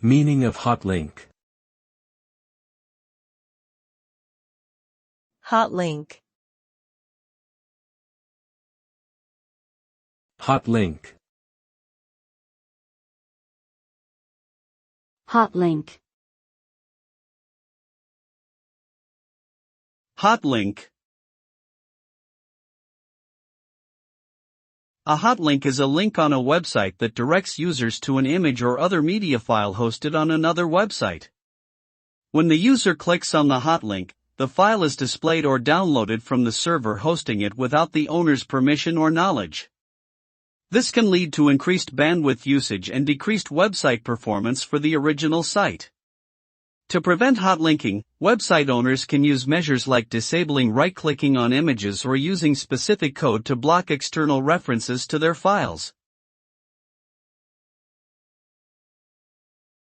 Meaning of hotlink. Hotlink. Hotlink. Hotlink. Hotlink. A hotlink is a link on a website that directs users to an image or other media file hosted on another website. When the user clicks on the hotlink, the file is displayed or downloaded from the server hosting it without the owner's permission or knowledge. This can lead to increased bandwidth usage and decreased website performance for the original site. To prevent hotlinking, website owners can use measures like disabling right-clicking on images or using specific code to block external references to their files.